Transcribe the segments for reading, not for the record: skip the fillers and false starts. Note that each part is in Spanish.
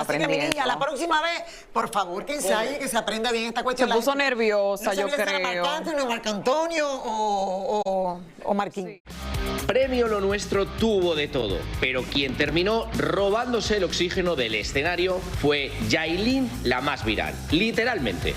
aprendiendo. Así que, mi niña, la próxima vez, por favor, que ensaye, que se aprenda bien esta cuestión. Se puso nerviosa, no yo creo. Marc Antonio o Marquín. Sí. Premio Lo Nuestro tuvo de todo, pero quien terminó robándose el oxígeno del escenario fue Yailin, la más viral, literalmente.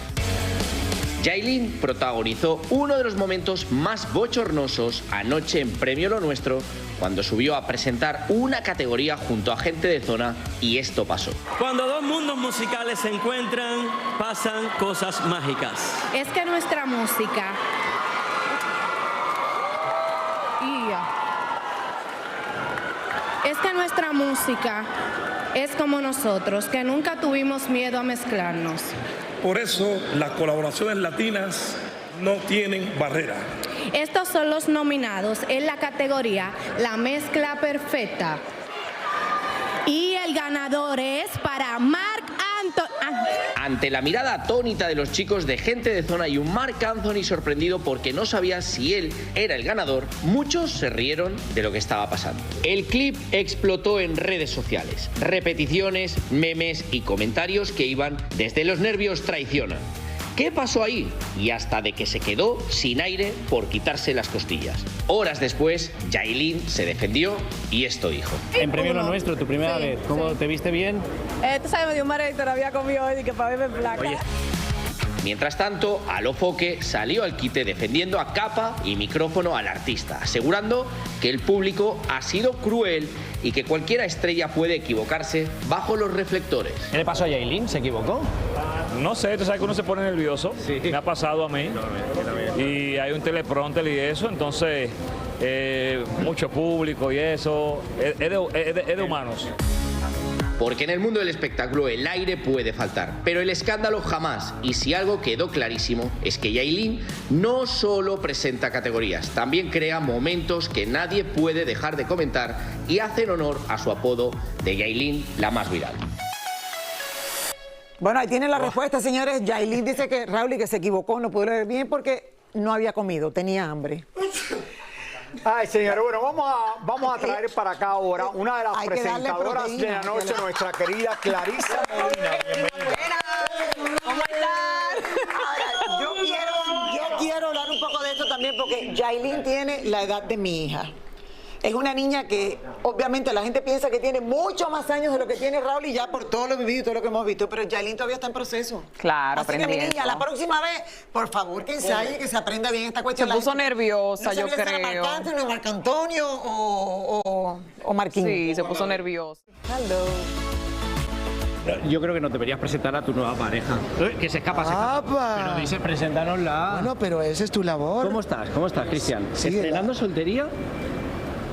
Yailin protagonizó uno de los momentos más bochornosos anoche en Premio Lo Nuestro, cuando subió a presentar una categoría junto a gente de zona y esto pasó. Cuando dos mundos musicales se encuentran, pasan cosas mágicas. Es que nuestra música... Es que nuestra música es como nosotros, que nunca tuvimos miedo a mezclarnos. Por eso las colaboraciones latinas no tienen barrera. Estos son los nominados en la categoría La Mezcla Perfecta. Y el ganador es para Marc Anthony. Ante la mirada atónita de los chicos de gente de zona y un Marc Anthony sorprendido porque no sabía si él era el ganador, muchos se rieron de lo que estaba pasando. El clip explotó en redes sociales. Repeticiones, memes y comentarios que iban desde los nervios traicionan. ¿Qué pasó ahí? Y hasta de que se quedó sin aire por quitarse las costillas. Horas después, Yailin se defendió y esto dijo. En Premio Lo Nuestro, tu primera vez, ¿cómo te viste bien? Tú sabes, me dio un mareo, había comido hoy y que para verme placa. Oye. Mientras tanto, Alofoque salió al quite defendiendo a capa y micrófono al artista, asegurando que el público ha sido cruel y que cualquiera estrella puede equivocarse bajo los reflectores. ¿Qué le pasó a Yailin? ¿Se equivocó? No sé, tú sabes que uno se pone nervioso, sí. Me ha pasado a mí, y hay un teleprompter y eso, entonces mucho público y eso, es de humanos. Porque en el mundo del espectáculo el aire puede faltar, pero el escándalo jamás. Y si algo quedó clarísimo es que Yailin no solo presenta categorías, también crea momentos que nadie puede dejar de comentar y hacen honor a su apodo de Yailin, la más viral. Bueno, ahí tienen la respuesta, señores. Yailin dice que Raúl que se equivocó, no pudo leer bien porque no había comido, tenía hambre. Ay, señor, bueno, vamos a traer para acá ahora una de las presentadoras de la noche, nuestra querida Clarisa Molina. Bienvenida. ¿Cómo estás? Ahora, yo quiero hablar un poco de esto también porque Yailin tiene la edad de mi hija. Es una niña que obviamente la gente piensa que tiene mucho más años de lo que tiene Raúl y ya por todo lo vivido y todo lo que hemos visto, pero Yailin todavía está en proceso. Claro, así que, mi niña, la próxima vez, por favor, que ensaye, que se aprenda bien esta cuestión. Se puso nerviosa, yo creo. Marc Antonio o Marquín. Sí, se puso nerviosa. Hello. Yo creo que nos deberías presentar a tu nueva pareja. Que se escapa, Pero dice, preséntanosla. Bueno, pero esa es tu labor. ¿Cómo estás, Cristian? Sí, ¿Estrenando soltería?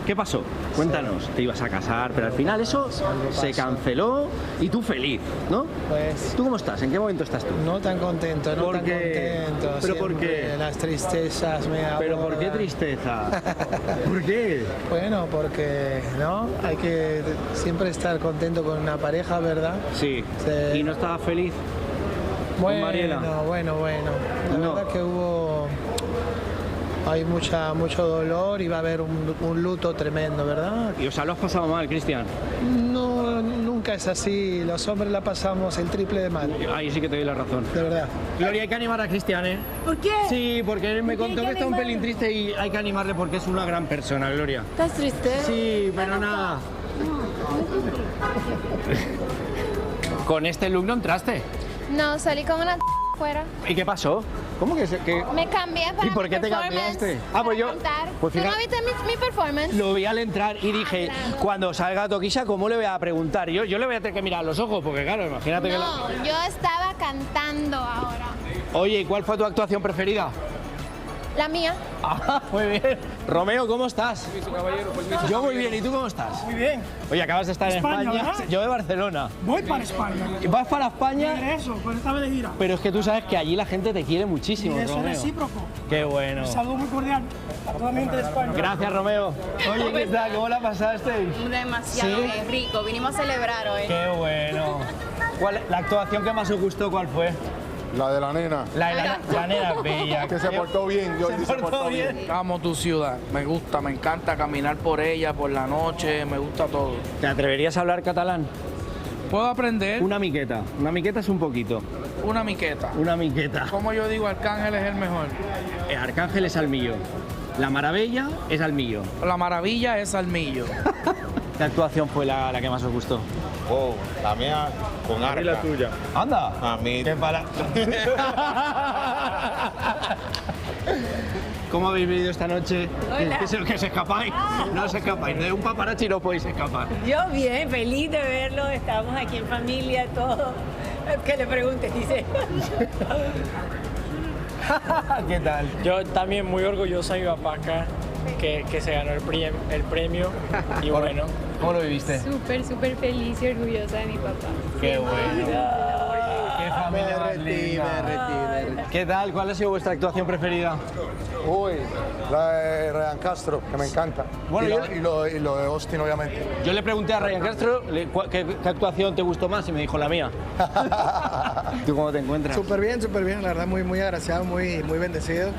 ¿Qué pasó? Cuéntanos, te ibas a casar, pero al final eso se canceló y tú feliz, ¿no? Pues... ¿Tú cómo estás? ¿En qué momento estás tú? No tan contento, no tan contento. ¿Pero por qué? Las tristezas me abordan. ¿Pero por qué tristeza? ¿Por qué? Bueno, porque, ¿no? Hay que siempre estar contento con una pareja, ¿verdad? Sí. ¿Y no estabas feliz con Mariela? Bueno. La verdad que hay mucho dolor y va a haber un luto tremendo, ¿verdad? Y o sea, ¿lo has pasado mal, Cristian? No, nunca es así. Los hombres la pasamos el triple de mal. Ahí sí que te doy la razón. De verdad. Gloria, hay que animar a Cristian, ¿eh? ¿Por qué? Sí, porque él me contó que está un pelín triste y hay que animarle porque es una gran persona, Gloria. ¿Estás triste? Sí, pero nada. ¿Con este look no entraste? No, salí con una fuera. ¿Y qué pasó? ¿Cómo que Me cambié para ¿Y por qué te cambiaste? Pues yo... Pues fíjate, ¿tú no viste mi performance? Lo vi al entrar y dije, claro. Cuando salga Toquilla, ¿cómo le voy a preguntar? Yo le voy a tener que mirar a los ojos, porque claro, imagínate que... No, yo estaba cantando ahora. Oye, ¿y cuál fue tu actuación preferida? La mía. Ah, muy bien. Romeo, ¿cómo estás? Yo muy bien, ¿y tú cómo estás? Muy bien. Oye, acabas de estar en España. ¿Verdad? Yo de Barcelona. Voy para España. ¿Vas para España? Eso, pues estaba de gira. Pero es que tú sabes que allí la gente te quiere muchísimo, Y eso Romeo. es recíproco. Qué bueno. Un saludo muy cordial a toda la gente de España. Gracias, Romeo. Oye, ¿qué tal? ¿Cómo la pasasteis? Demasiado rico. Vinimos a celebrar hoy. Qué bueno. ¿La actuación que más os gustó cuál fue? La de la nena. La nena bella. Que se portó bien, Jordi se portó bien. Amo tu ciudad, me gusta, me encanta caminar por ella, por la noche, me gusta todo. ¿Te atreverías a hablar catalán? Puedo aprender. Una miqueta. Una miqueta es un poquito. Una miqueta. Una miqueta. Como yo digo, Arcángel es el mejor. El Arcángel es Almillo. La maravilla es Almillo. La maravilla es Almillo. ¿Qué actuación fue la que más os gustó? Oh, la mía con Arca. ¿Y la tuya? ¡Anda! A mí. ¡Qué pala! ¿Cómo habéis vivido esta noche? Hola. ¿Que se escapáis? No os escapáis. De un paparazzi no podéis escapar. Yo bien, feliz de verlo, estamos aquí en familia, todo. Que le preguntes, dice. ¿Qué tal? Yo también muy orgulloso de mi papá acá, que se ganó el premio. Y bueno. ¿Cómo lo viviste? Súper feliz y orgullosa de mi papá. ¡Qué bueno! ¡Qué familia más linda! ¿Qué tal? ¿Cuál ha sido vuestra actuación preferida? Uy, la de Ryan Castro, que me encanta. Bueno, y lo de Austin, obviamente. Yo le pregunté a Ryan Castro qué actuación te gustó más y me dijo la mía. ¿Tú cómo te encuentras? Súper bien, la verdad muy agraciado, muy bendecido.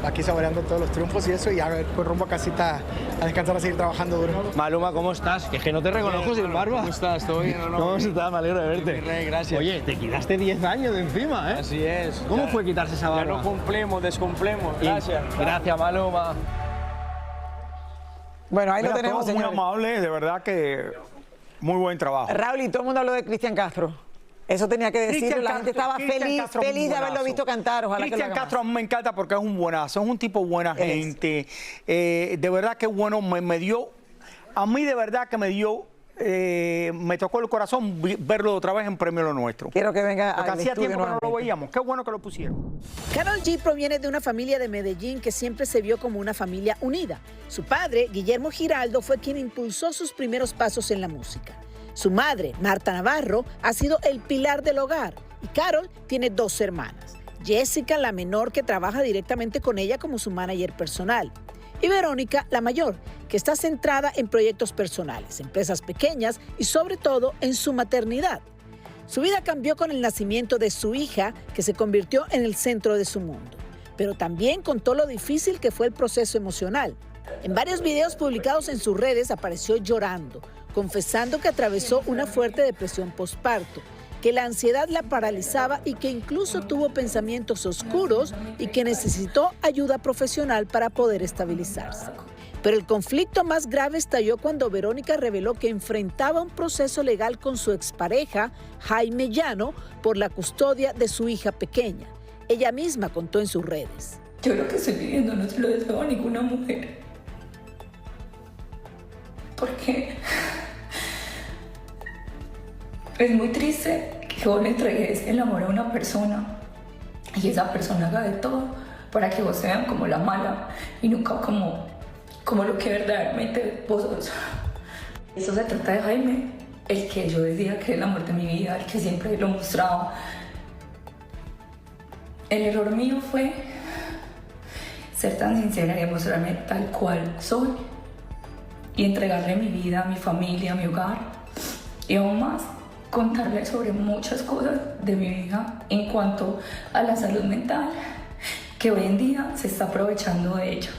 Aquí saboreando todos los triunfos y eso, y a ver, pues rumbo a casita a descansar, a seguir trabajando duro. Maluma, ¿cómo estás? Que es que no te reconozco sin barba. ¿Cómo estás? ¿Todo bien o no? ¿Cómo estás? Me alegro de verte. Mi rey, gracias. Oye, te quitaste 10 años de encima, ¿eh? Así es. ¿Cómo fue quitarse esa barba? Ya no cumplimos, descumplimos. Gracias. Gracias, Maluma. Bueno, ahí Mira, lo tenemos, todos muy señores. amables, de verdad que muy buen trabajo. Raúl, y todo el mundo habló de Cristian Castro. Eso tenía que decirlo, la gente estaba feliz de haberlo visto cantar. Ojalá que lo Cristian haga Castro a mí me encanta porque es un buenazo, es un tipo buena Es. gente. De verdad que bueno, me dio, a mí de verdad que me dio, me tocó el corazón verlo otra vez en Premio Lo Nuestro. Quiero que venga Porque al hacía estudio tiempo que no lo nuevamente. veíamos, qué bueno que lo pusieron. Karol G proviene de una familia de Medellín que siempre se vio como una familia unida. Su padre, Guillermo Giraldo, fue quien impulsó sus primeros pasos en la música. Su madre, Marta Navarro, ha sido el pilar del hogar y Karol tiene 2 hermanas. Jessica, la menor, que trabaja directamente con ella como su manager personal. Y Verónica, la mayor, que está centrada en proyectos personales, empresas pequeñas y sobre todo en su maternidad. Su vida cambió con el nacimiento de su hija, que se convirtió en el centro de su mundo. Pero también contó lo difícil que fue el proceso emocional. En varios videos publicados en sus redes apareció llorando, confesando que atravesó una fuerte depresión postparto, que la ansiedad la paralizaba y que incluso tuvo pensamientos oscuros y que necesitó ayuda profesional para poder estabilizarse. Pero el conflicto más grave estalló cuando Verónica reveló que enfrentaba un proceso legal con su expareja, Jaime Llano, por la custodia de su hija pequeña. Ella misma contó en sus redes. Yo lo que estoy viviendo no se lo deseo a ninguna mujer. Porque es muy triste que vos le entregues el amor a una persona y esa persona haga de todo para que vos te vean como la mala y nunca como lo que verdaderamente vos sos. Eso se trata de Jaime, el que yo decía que es el amor de mi vida, el que siempre lo mostraba. El error mío fue ser tan sincera y demostrarme tal cual soy y entregarle mi vida, mi familia, mi hogar y aún más contarle sobre muchas cosas de mi vida en cuanto a la salud mental que hoy en día se está aprovechando de ella.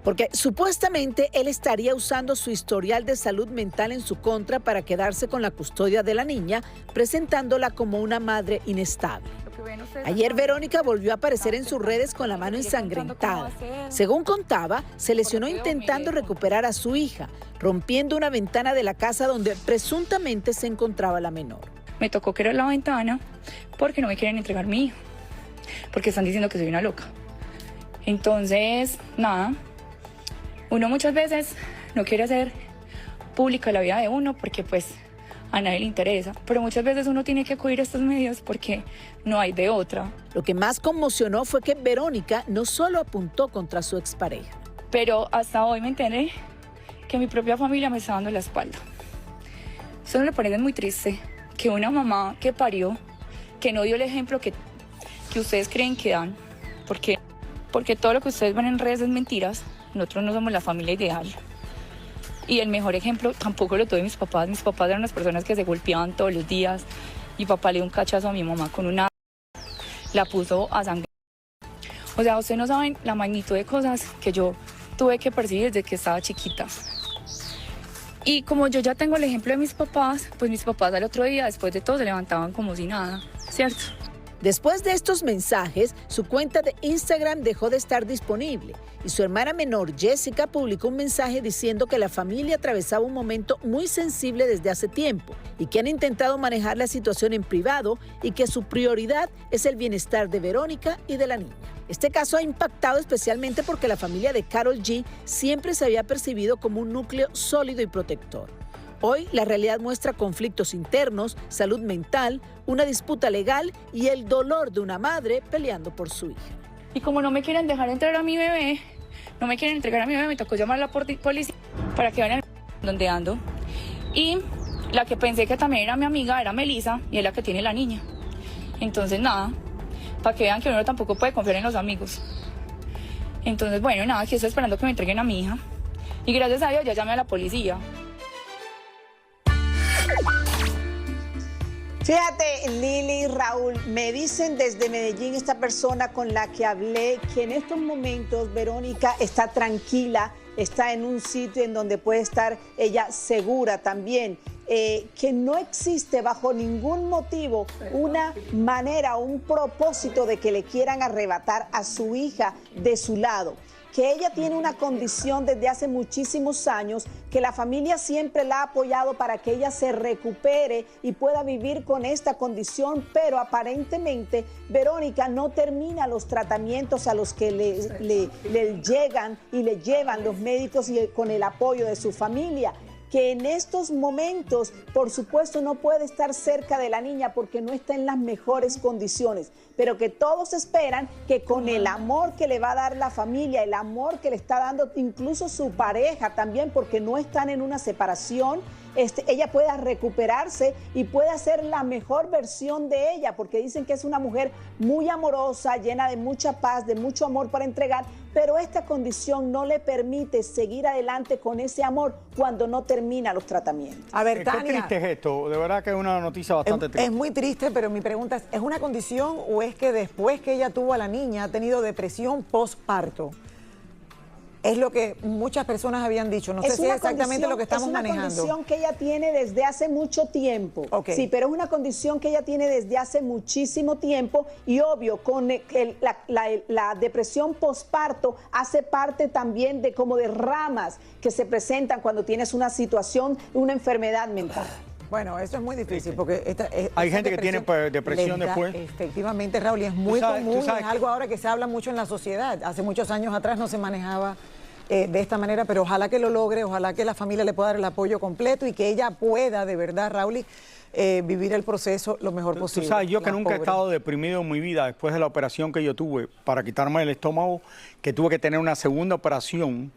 Porque supuestamente él estaría usando su historial de salud mental en su contra para quedarse con la custodia de la niña, presentándola como una madre inestable. Ayer Verónica volvió a aparecer en sus redes con la mano ensangrentada. Según contaba, se lesionó intentando recuperar a su hija, rompiendo una ventana de la casa donde presuntamente se encontraba la menor. Me tocó quebrar la ventana porque no me quieren entregar mi hijo, porque están diciendo que soy una loca. Entonces, nada, uno muchas veces no quiere hacer pública la vida de uno porque pues a nadie le interesa, pero muchas veces uno tiene que acudir a estos medios porque no hay de otra. Lo que más conmocionó fue que Verónica no solo apuntó contra su expareja. Pero hasta hoy me enteré que mi propia familia me está dando la espalda. Eso me parece muy triste, que una mamá que parió, que no dio el ejemplo que ustedes creen que dan, porque todo lo que ustedes ven en redes es mentiras. Nosotros no somos la familia ideal. Y el mejor ejemplo tampoco lo tuve mis papás. Mis papás eran las personas que se golpeaban todos los días. Mi papá le dio un cachazo a mi mamá con una... La puso a sangre. O sea, ustedes no saben la magnitud de cosas que yo tuve que percibir desde que estaba chiquita. Y como yo ya tengo el ejemplo de mis papás, pues mis papás al otro día, después de todo, se levantaban como si nada, ¿cierto? Después de estos mensajes, su cuenta de Instagram dejó de estar disponible y su hermana menor, Jessica, publicó un mensaje diciendo que la familia atravesaba un momento muy sensible desde hace tiempo y que han intentado manejar la situación en privado y que su prioridad es el bienestar de Verónica y de la niña. Este caso ha impactado especialmente porque la familia de Karol G siempre se había percibido como un núcleo sólido y protector. Hoy la realidad muestra conflictos internos, salud mental, una disputa legal y el dolor de una madre peleando por su hija. Y como no me quieren dejar entrar a mi bebé, no me quieren entregar a mi bebé, me tocó llamar a la policía para que vean donde ando. Y la que pensé que también era mi amiga era Melissa y es la que tiene la niña. Entonces nada, para que vean que uno tampoco puede confiar en los amigos. Entonces bueno, nada, aquí estoy esperando que me entreguen a mi hija. Y gracias a Dios ya llamé a la policía. Fíjate, Lili y Raúl, me dicen desde Medellín, esta persona con la que hablé, que en estos momentos Verónica está tranquila, está en un sitio en donde puede estar ella segura también, que no existe bajo ningún motivo una manera, un propósito de que le quieran arrebatar a su hija de su lado. Que ella tiene una condición desde hace muchísimos años, que la familia siempre la ha apoyado para que ella se recupere y pueda vivir con esta condición, pero aparentemente Verónica no termina los tratamientos a los que le llegan y le llevan los médicos y con el apoyo de su familia. Que en estos momentos, por supuesto, no puede estar cerca de la niña porque no está en las mejores condiciones, pero que todos esperan que con el amor que le va a dar la familia, el amor que le está dando incluso su pareja también, porque no están en una separación, ella pueda recuperarse y pueda ser la mejor versión de ella, porque dicen que es una mujer muy amorosa, llena de mucha paz, de mucho amor para entregar, pero esta condición no le permite seguir adelante con ese amor cuando no termina los tratamientos. A ver, Tania. Qué triste es esto, de verdad que es una noticia bastante triste. Es muy triste, pero mi pregunta es una condición o es que después que ella tuvo a la niña ha tenido depresión postparto? Es lo que muchas personas habían dicho. No sé si es exactamente lo que estamos manejando. Es una condición que ella tiene desde hace mucho tiempo. Okay. Sí, pero es una condición que ella tiene desde hace muchísimo tiempo y obvio, con la depresión postparto hace parte también de como de ramas que se presentan cuando tienes una situación, una enfermedad mental. Bueno, eso es muy difícil porque hay gente que tiene depresión después. Efectivamente, Raúl, y es muy común, es algo ahora que se habla mucho en la sociedad. Hace muchos años atrás no se manejaba de esta manera, pero ojalá que lo logre, ojalá que la familia le pueda dar el apoyo completo y que ella pueda, de verdad, Raúl, vivir el proceso lo mejor posible. Tú sabes, yo que nunca he estado deprimido en mi vida después de la operación que yo tuve para quitarme el estómago, que tuve que tener una segunda operación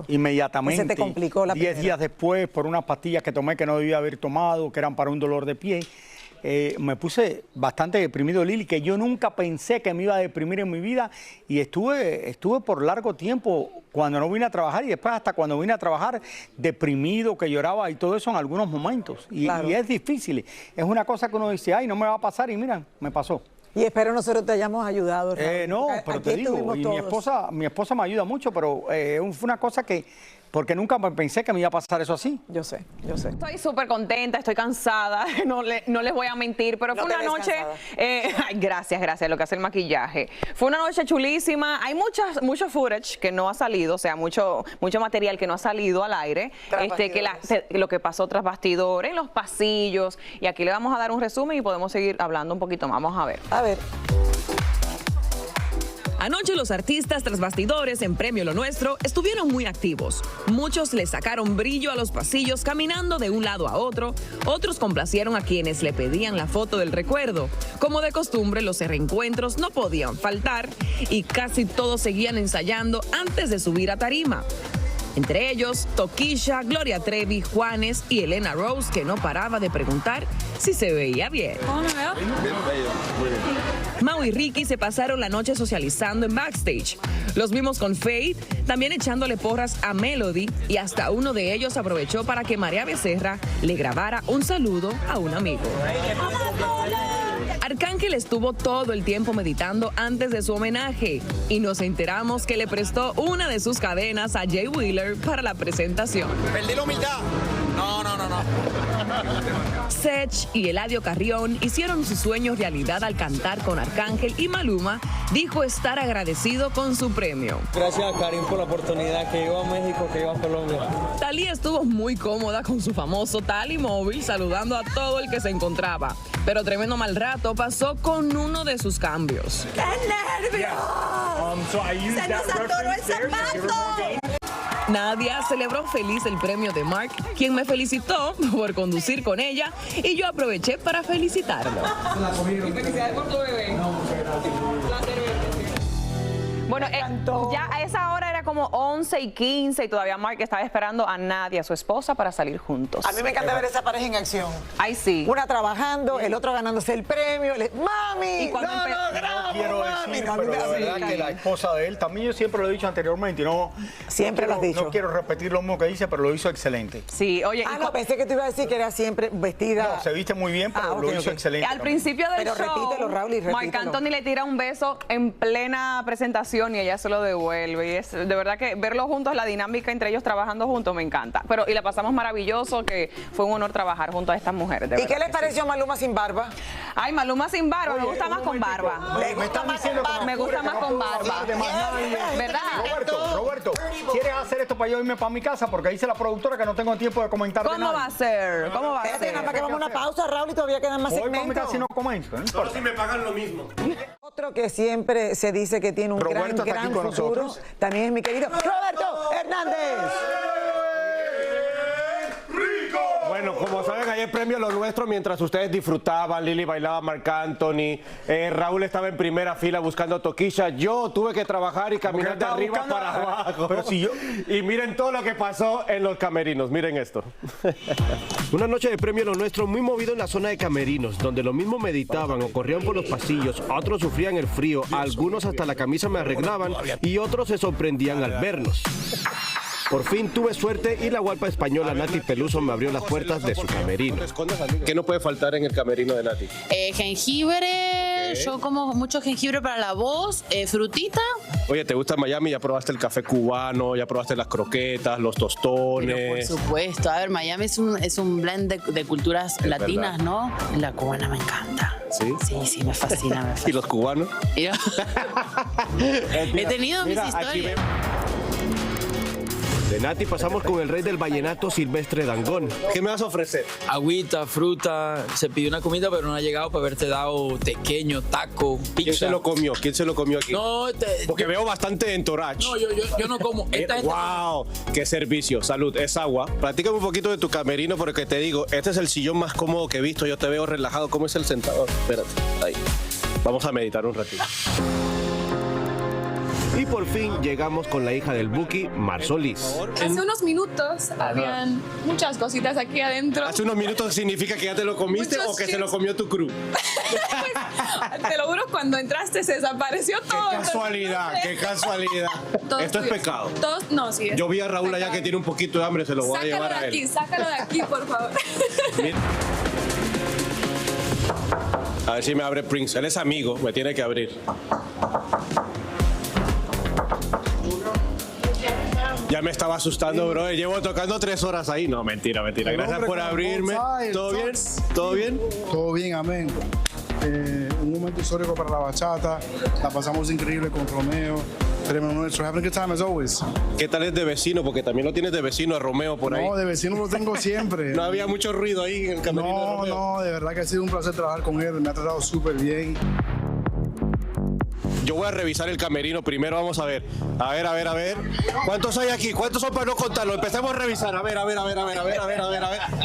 inmediatamente. Se te complicó la primera. 10 días después por unas pastillas que tomé que no debía haber tomado, que eran para un dolor de pie. Me puse bastante deprimido, Lili, que yo nunca pensé que me iba a deprimir en mi vida y estuve por largo tiempo cuando no vine a trabajar y después hasta cuando vine a trabajar deprimido, que lloraba y todo eso en algunos momentos. Y es difícil, es una cosa que uno dice, ay, no me va a pasar y mira, me pasó. Y espero nosotros te hayamos ayudado. No, pero te digo, y mi esposa me ayuda mucho, pero fue una cosa que, porque nunca pensé que me iba a pasar eso así. Yo sé. Estoy súper contenta, estoy cansada, no les voy a mentir, pero fue una noche, ay, gracias, lo que hace el maquillaje. Fue una noche chulísima, hay mucho footage que no ha salido, o sea, mucho material que no ha salido al aire, lo que pasó tras bastidores, en los pasillos, y aquí le vamos a dar un resumen y podemos seguir hablando un poquito más, vamos a ver. A ver. Anoche los artistas tras bastidores en Premio Lo Nuestro estuvieron muy activos. Muchos le sacaron brillo a los pasillos caminando de un lado a otro, otros complacieron a quienes le pedían la foto del recuerdo. Como de costumbre, los reencuentros no podían faltar y casi todos seguían ensayando antes de subir a tarima. Entre ellos, Tokischa, Gloria Trevi, Juanes y Elena Rose, que no paraba de preguntar si se veía bien. ¿Cómo me veo? Mau y Ricky se pasaron la noche socializando en backstage. Los vimos con Faith, también echándole porras a Melody y hasta uno de ellos aprovechó para que María Becerra le grabara un saludo a un amigo. Arcángel estuvo todo el tiempo meditando antes de su homenaje y nos enteramos que le prestó una de sus cadenas a Jay Wheeler para la presentación. Perdí la humildad. Sech y Eladio Carrión hicieron su sueño realidad al cantar con Arcángel y Maluma dijo estar agradecido con su premio. Gracias a Karim por la oportunidad, que iba a México, que iba a Colombia. Thalía estuvo muy cómoda con su famoso Tali móvil saludando a todo el que se encontraba. Pero tremendo mal rato pasó con uno de sus cambios. ¡Qué nervios! ¡Se nos atoró el zapato! Nadia celebró feliz el premio de Mark, quien me felicitó por conducir con ella y yo aproveché para felicitarlo. Felicidades por tu bebé. Bueno, ya a esa hora era como 11:15 y todavía Mark estaba esperando a Nadia, su esposa, para salir juntos. A mí me encanta ver esa pareja en acción. Ay, sí. Una trabajando, el otro ganándose el premio. ¡Mami! Y cuando No quiero decir, pero la verdad que la esposa de él, también yo siempre lo he dicho anteriormente, y no... Siempre lo has dicho. No quiero repetir lo mismo que dice, pero lo hizo excelente. Sí, oye... no, pensé que te iba a decir que era siempre vestida... No, se viste muy bien, pero lo hizo excelente. Al principio del pero show, repítelo, Raúl, y repítelo. Marc Anthony le tira un beso en plena presentación y ella se lo devuelve. Y es de verdad que verlos juntos, la dinámica entre ellos trabajando juntos, me encanta. Pero y la pasamos maravilloso, que fue un honor trabajar junto a estas mujeres. ¿Y qué les pareció Maluma sin barba? Ay, Maluma sin barba, me gusta más con barba. Me gusta más con barba. Me gusta más con barba. ¿Verdad? Roberto, ¿quieres hacer esto para yo irme para mi casa? Porque dice la productora que no tengo tiempo de comentar. ¿Cómo va a ser? ¿Cómo va a ser? Nada más que vamos a una pausa, Raúl, y todavía quedan más segmentos. Casi no comento. Solo si me pagan lo mismo. Otro que siempre se dice que tiene un gran futuro, también es mi querido Roberto Hernández. Bueno, como saben, ayer premio Lo Nuestro, mientras ustedes disfrutaban, Lili bailaba, Marc Anthony, Raúl estaba en primera fila buscando toquilla, yo tuve que trabajar y caminar de arriba para abajo. Pero si yo... Y miren todo lo que pasó en los camerinos, miren esto. Una noche de premio Lo Nuestro muy movido en la zona de camerinos, donde lo mismo meditaban o corrían por los pasillos, otros sufrían el frío, algunos hasta la camisa me arreglaban y otros se sorprendían al vernos. Por fin tuve suerte y la guapa española Nati Peluso me abrió las puertas de su camerino. ¿Qué no puede faltar en el camerino de Nati? Jengibre, yo como mucho jengibre para la voz, frutita. Oye, ¿te gusta Miami? ¿Ya probaste el café cubano? ¿Ya probaste las croquetas, los tostones? Pero por supuesto, a ver, Miami es un blend de culturas latinas, verdad. ¿no? La cubana me encanta. ¿Sí? Sí, me fascina. ¿Y los cubanos? He tenido mis historias. De Nati pasamos con el rey del vallenato, Silvestre Dangond. ¿Qué me vas a ofrecer? Agüita, fruta. Se pidió una comida, pero no ha llegado para haberte dado tequeño, taco, pizza. ¿Quién se lo comió? ¿Quién se lo comió aquí? No, porque veo bastante entourage. No, yo no como. ¡Wow! ¡Qué servicio! Salud, es agua. Platícame un poquito de tu camerino, porque te digo, este es el sillón más cómodo que he visto. Yo te veo relajado. ¿Cómo es el sentador? Espérate, ahí. Vamos a meditar un ratito. Y por fin llegamos con la hija del Buki, Marsolis. Hace unos minutos habían muchas cositas aquí adentro. ¿Hace unos minutos significa que ya te lo comiste o que se lo comió tu crew? Te lo juro, cuando entraste se desapareció todo. ¡Qué casualidad! ¡Qué casualidad! Esto es pecado. No, sí. Yo vi a Raúl allá que tiene un poquito de hambre, se lo voy a llevar a él. Sácalo de aquí, por favor. A ver si me abre Prince. Él es amigo, me tiene que abrir. Ya me estaba asustando, bro. Llevo tocando 3 horas ahí. No, mentira. Gracias por abrirme. ¿Todo bien? ¿Todo bien? Todo bien, amén. Un momento histórico para la bachata. La pasamos increíble con Romeo. Premio Nuestro. Having a good time as always. ¿Qué tal es de vecino? Porque también lo tienes de vecino a Romeo por ahí. No, de vecino lo tengo siempre. No había mucho ruido ahí en el camerino de Romeo. No, de verdad que ha sido un placer trabajar con él. Me ha tratado súper bien. Yo voy a revisar el camerino primero, vamos a ver. A ver. ¿Cuántos hay aquí? ¿Cuántos son para no contarlo? Empecemos a revisar. A ver.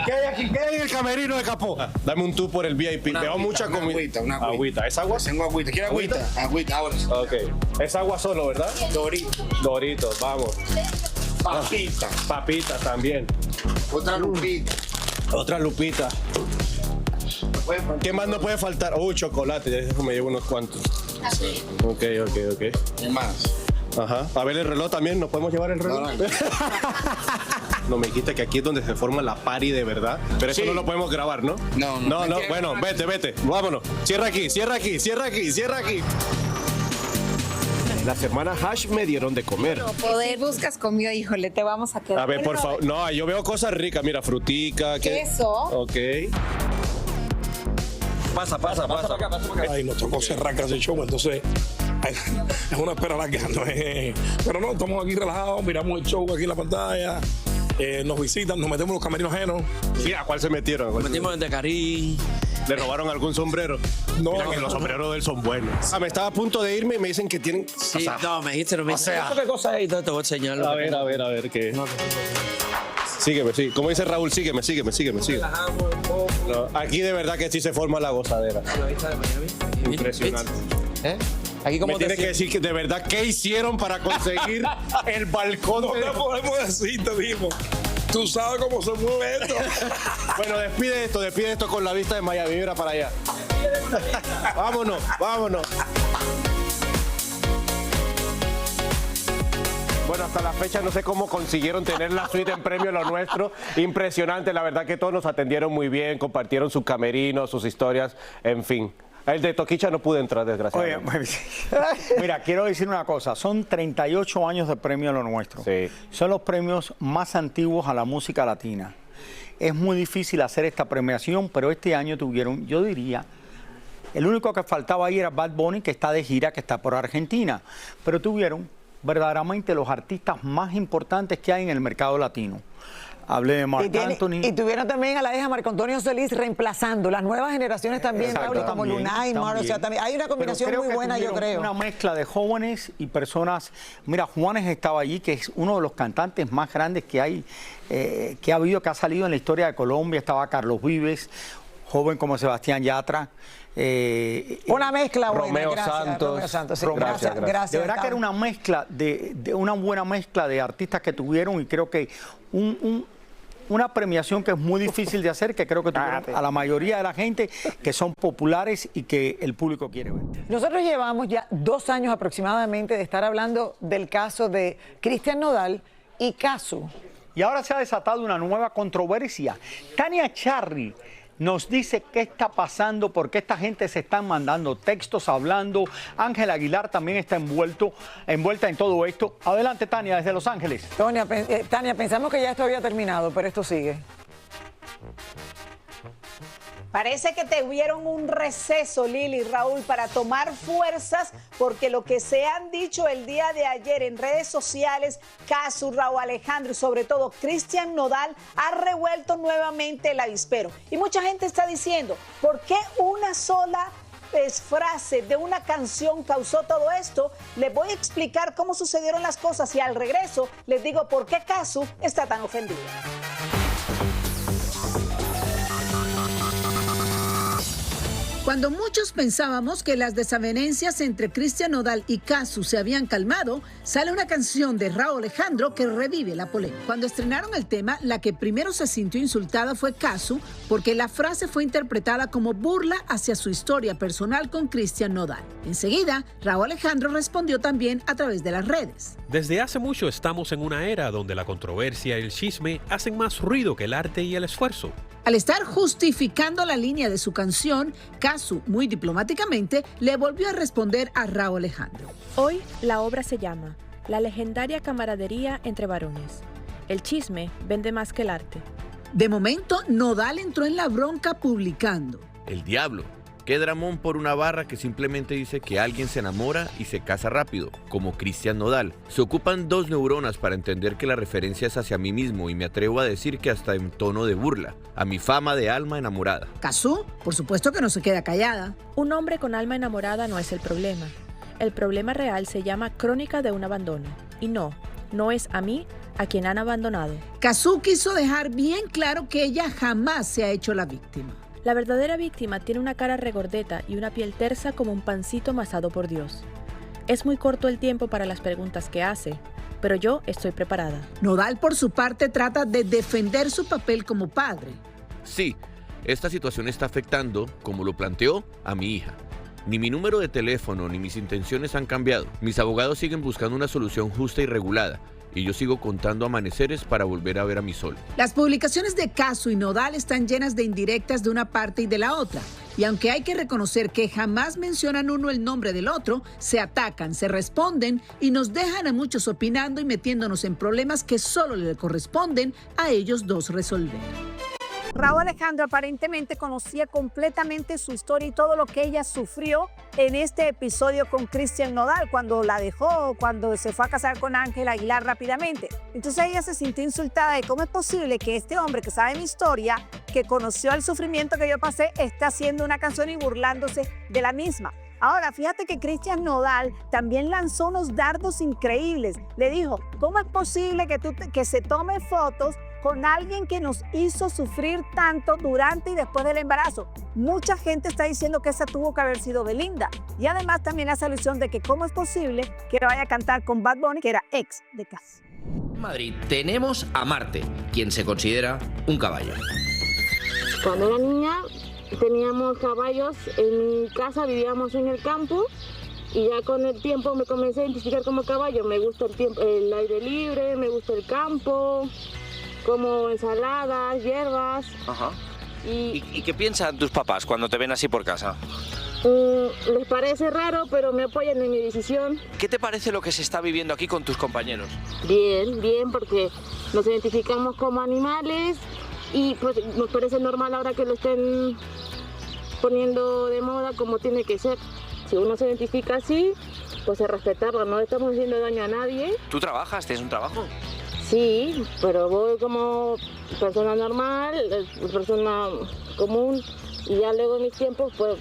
¿Qué hay aquí? ¿Qué hay en el camerino de Capó? Dame un tour por el VIP. Veo mucha comida. Una agüita. ¿Es agua? Tengo agüita. ¿Quieres agüita? Agüita, ahora. Ok. Es agua solo, ¿verdad? Doritos, vamos. Papitas también. Otra lupita. ¿Qué más no puede faltar? Chocolate. Ya me llevo unos cuantos. Sí. Ok. ¿Qué más? Ajá. A ver el reloj también. ¿Nos podemos llevar el reloj? No, me dijiste que aquí es donde se forma la party de verdad. Pero eso no lo podemos grabar, ¿no? No. Bueno, vete. Vámonos. Cierra aquí. Las hermanas Hash me dieron de comer. Si buscas comida, híjole, te vamos a quedar. A ver, por favor. No, yo veo cosas ricas. Mira, frutica. Queso. Ok. Pasa. Ay, nos tocó cerrar casi el show, entonces es una espera larga, ¿no? Pero no, estamos aquí relajados, miramos el show aquí en la pantalla, nos visitan, nos metemos en los camerinos ajenos. Sí, ¿a cuál se metieron? Nos metimos en Tecarí. ¿Le robaron algún sombrero? No. Mira que los sombreros de él son buenos. Me estaba a punto de irme y me dicen que tienen... Sí, no, me dijiste, O sea, ¿qué cosa hay? Te voy a enseñar. A ver, ¿qué? Sígueme, sí. Como dice Raúl, sígueme. No, aquí de verdad que sí se forma la gozadera. Impresionante. Aquí como me tienes que decir que de verdad qué hicieron para conseguir el balcón. No te podemos decir, te digo. Tú sabes cómo se mueve esto. Bueno, despide esto con la vista de Miami. Mira para allá. Vámonos. Bueno, hasta la fecha no sé cómo consiguieron tener la suite en Premio Lo Nuestro. Impresionante, la verdad que todos nos atendieron muy bien, compartieron sus camerinos, sus historias, en fin. El de Toquicha no pude entrar, desgraciadamente. Oye, mira, quiero decir una cosa. Son 38 años de Premio Lo Nuestro. Sí. Son los premios más antiguos a la música latina. Es muy difícil hacer esta premiación, pero este año tuvieron, yo diría, el único que faltaba ahí era Bad Bunny, que está de gira, que está por Argentina. Pero tuvieron verdaderamente los artistas más importantes que hay en el mercado latino. Hablé de Marc Anthony. Y tuvieron también a la hija Marco Antonio Solís reemplazando las nuevas generaciones también, Raúl, como Lunay, Mar, o sea, también hay una combinación muy buena, yo creo. Una mezcla de jóvenes y personas. Mira, Juanes estaba allí, que es uno de los cantantes más grandes que hay, que ha salido en la historia de Colombia. Estaba Carlos Vives, joven como Sebastián Yatra. Una mezcla buena, Romeo gracias, Santos. Sí, Gracias. gracias. De verdad que era una mezcla, de una buena mezcla de artistas que tuvieron, y creo que una premiación que es muy difícil de hacer, que creo que tuvieron a la mayoría de la gente que son populares y que el público quiere ver. Nosotros llevamos ya 2 años aproximadamente de estar hablando del caso de Cristian Nodal y Cazzu. Y ahora se ha desatado una nueva controversia. Tania Charry nos dice qué está pasando, por qué esta gente se están mandando textos hablando. Ángel Aguilar también está envuelta en todo esto. Adelante, Tania, desde Los Ángeles. Tania, pensamos que ya esto había terminado, pero esto sigue. Parece que tuvieron un receso, Lili y Raúl, para tomar fuerzas, porque lo que se han dicho el día de ayer en redes sociales, Cazzu, Rauw Alejandro y sobre todo Cristian Nodal, ha revuelto nuevamente el avispero. Y mucha gente está diciendo, ¿por qué una sola frase de una canción causó todo esto? Les voy a explicar cómo sucedieron las cosas y al regreso les digo por qué Cazzu está tan ofendida. Cuando muchos pensábamos que las desavenencias entre Cristian Nodal y Cazzu se habían calmado, sale una canción de Rauw Alejandro que revive la polémica. Cuando estrenaron el tema, la que primero se sintió insultada fue Cazzu, porque la frase fue interpretada como burla hacia su historia personal con Cristian Nodal. Enseguida, Rauw Alejandro respondió también a través de las redes. Desde hace mucho estamos en una era donde la controversia y el chisme hacen más ruido que el arte y el esfuerzo. Al estar justificando la línea de su canción, Cazzu, muy diplomáticamente, le volvió a responder a Rauw Alejandro. Hoy la obra se llama La legendaria camaradería entre varones. El chisme vende más que el arte. De momento, Nodal entró en la bronca publicando. El diablo. Qué dramón por una barra que simplemente dice que alguien se enamora y se casa rápido, como Cristian Nodal. Se ocupan 2 neuronas para entender que la referencia es hacia mí mismo y me atrevo a decir que hasta en tono de burla, a mi fama de alma enamorada. Cazzu, por supuesto que no se queda callada. Un hombre con alma enamorada no es el problema. El problema real se llama crónica de un abandono. Y no es a mí a quien han abandonado. Cazzu quiso dejar bien claro que ella jamás se ha hecho la víctima. La verdadera víctima tiene una cara regordeta y una piel tersa como un pancito amasado por Dios. Es muy corto el tiempo para las preguntas que hace, pero yo estoy preparada. Nodal, por su parte, trata de defender su papel como padre. Sí, esta situación está afectando, como lo planteó, a mi hija. Ni mi número de teléfono ni mis intenciones han cambiado. Mis abogados siguen buscando una solución justa y regulada. y yo sigo contando amaneceres para volver a ver a mi sol. Las publicaciones de Casu y Nodal están llenas de indirectas de una parte y de la otra. Y aunque hay que reconocer que jamás mencionan uno el nombre del otro, se atacan, se responden y nos dejan a muchos opinando y metiéndonos en problemas que solo le corresponden a ellos dos resolver. Rauw Alejandro aparentemente conocía completamente su historia y todo lo que ella sufrió en este episodio con Christian Nodal, cuando la dejó, cuando se fue a casar con Ángel Aguilar rápidamente. Entonces ella se sintió insultada de cómo es posible que este hombre que sabe mi historia, que conoció el sufrimiento que yo pasé, esté haciendo una canción y burlándose de la misma. Ahora, fíjate que Christian Nodal también lanzó unos dardos increíbles. Le dijo, ¿cómo es posible que se tome fotos con alguien que nos hizo sufrir tanto durante y después del embarazo? Mucha gente está diciendo que esa tuvo que haber sido Belinda. Y además también hace alusión de que cómo es posible que vaya a cantar con Bad Bunny, que era ex de Casu. En Madrid tenemos a Marte, quien se considera un caballo. Cuando era niña teníamos caballos en mi casa, vivíamos en el campo y ya con el tiempo me comencé a identificar como caballo. Me gusta el aire libre, me gusta el campo, como ensaladas, hierbas. Ajá. ¿Y qué piensan tus papás cuando te ven así por casa? Les parece raro, pero me apoyan en mi decisión. ¿Qué te parece lo que se está viviendo aquí con tus compañeros? Bien, bien, porque nos identificamos como animales y pues nos parece normal ahora que lo estén poniendo de moda como tiene que ser. Si uno se identifica así, pues es respetarlo, no estamos haciendo daño a nadie. ¿Tú trabajas? ¿Tienes un trabajo? Sí, pero voy como persona normal, persona común, y ya luego en mis tiempos pues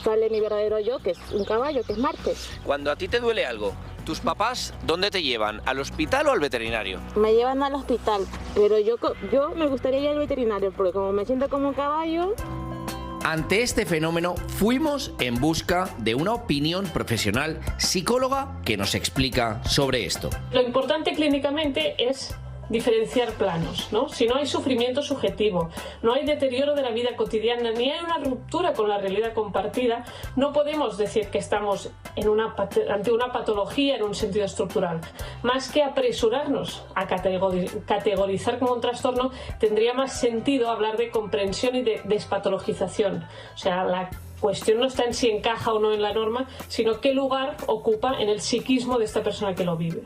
sale mi verdadero yo, que es un caballo, que es Marte. Cuando a ti te duele algo, ¿tus papás dónde te llevan? ¿Al hospital o al veterinario? Me llevan al hospital, pero yo me gustaría ir al veterinario, porque como me siento como un caballo... Ante este fenómeno, fuimos en busca de una opinión profesional psicóloga que nos explica sobre esto. Lo importante clínicamente es diferenciar planos, ¿no? Si no hay sufrimiento subjetivo, no hay deterioro de la vida cotidiana, ni hay una ruptura con la realidad compartida, no podemos decir que estamos ante una patología en un sentido estructural. Más que apresurarnos a categorizar como un trastorno, tendría más sentido hablar de comprensión y de despatologización. O sea, la cuestión no está en si encaja o no en la norma, sino qué lugar ocupa en el psiquismo de esta persona que lo vive.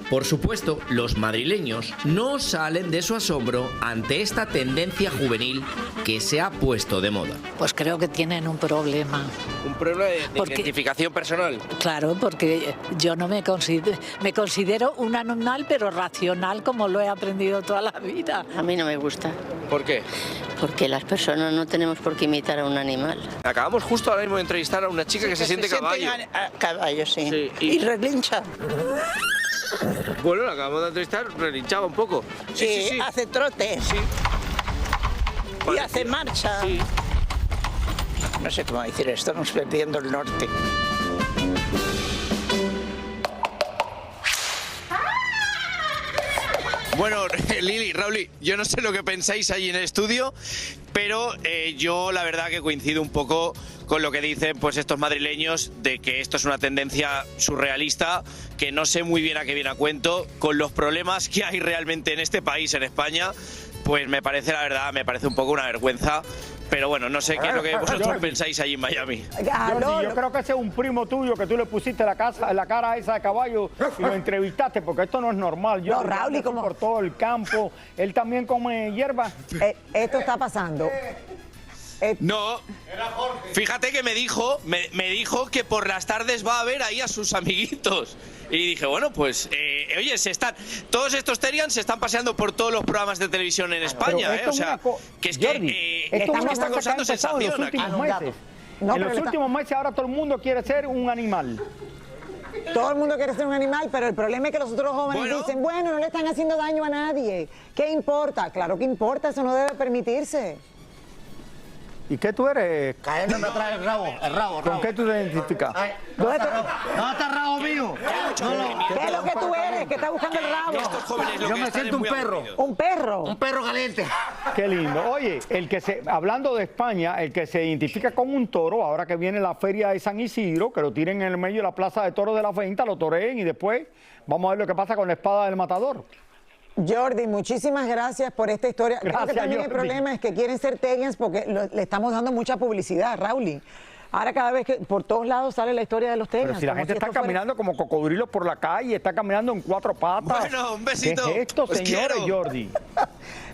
Por supuesto, los madrileños no salen de su asombro ante esta tendencia juvenil que se ha puesto de moda. Pues creo que tienen un problema. ¿Un problema de identificación personal? Claro, porque yo no me considero un animal, pero racional, como lo he aprendido toda la vida. A mí no me gusta. ¿Por qué? Porque las personas no tenemos por qué imitar a un animal. Acabamos justo ahora mismo de entrevistar a una chica que se siente caballo. Caballo, sí. Y relincha. Bueno, la acabamos de entrevistar, relinchaba un poco. Sí, hace trote. Sí. Y hace marcha. Sí. No sé cómo decir esto, estamos perdiendo el norte. Bueno, Lili, Raúl, yo no sé lo que pensáis ahí en el estudio, pero yo la verdad que coincido un poco con lo que dicen pues estos madrileños de que esto es una tendencia surrealista, que no sé muy bien a qué viene a cuento, con los problemas que hay realmente en este país, en España, pues me parece, la verdad, me parece un poco una vergüenza. Pero bueno, no sé qué es lo que vosotros pensáis allí en Miami. Jordi, yo creo que ese es un primo tuyo que tú le pusiste la cara esa de caballo y lo entrevistaste, porque esto no es normal. Yo Raúl, como por todo el campo, él también come hierba. Esto está pasando. No, fíjate que me dijo que por las tardes va a ver ahí a sus amiguitos. Y dije, bueno, pues, oye, todos estos Terians se están paseando por todos los programas de televisión en España, o sea, que es que esto está causando sensación aquí. En los últimos meses ahora todo el mundo quiere ser un animal. Todo el mundo quiere ser un animal, pero el problema es que los otros jóvenes dicen, bueno, no le están haciendo daño a nadie. ¿Qué importa? Claro que importa, eso no debe permitirse. ¿Y qué tú eres? Cayéndome atrás el rabo. ¿Con qué tú te identificas? ¿Dónde está el rabo mío? ¿Qué es lo que tú eres? Que está buscando el rabo. Yo me siento un perro. ¿Un perro? Un perro caliente. Qué lindo. Oye, hablando de España, el que se identifica con un toro, ahora que viene la feria de San Isidro, que lo tiren en el medio de la plaza de toros de la Venta, lo toreen y después vamos a ver lo que pasa con la espada del matador. Jordi, muchísimas gracias por esta historia. Creo que Gracias, también Jordi. el problema es que quieren ser Teggans porque le estamos dando mucha publicidad, Raúl. Ahora cada vez que por todos lados sale la historia de los Teggans. Pero si la gente está caminando como cocodrilos por la calle, está caminando en 4 patas. Bueno, un besito. ¿Qué es esto, Os señores, quiero. Jordi?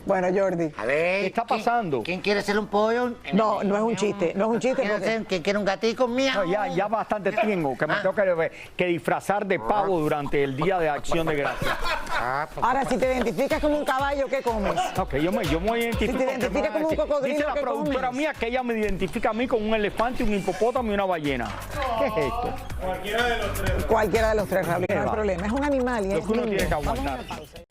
Bueno, Jordi. A ver. ¿Qué está pasando? ¿Quién quiere ser un pollo? No, no es un chiste. No es un chiste. ¿Quién quiere un gatico mío? No, ya bastante tengo, que me tengo que disfrazar de pavo durante el Día de Acción de Gracias. Ahora, si te identificas como un caballo, ¿qué comes? Ok, yo me identifico. Si te identificas como un cocodrilo, dice la ¿qué productora comes? mía que ella me identifica a mí con un elefante, un hipopótamo y una ballena. ¿Qué es esto? Cualquiera de los tres, Raúl. No hay problema. Es un animal y Lo es que uno lindo. tiene que Vamos a aguantar. una pausa.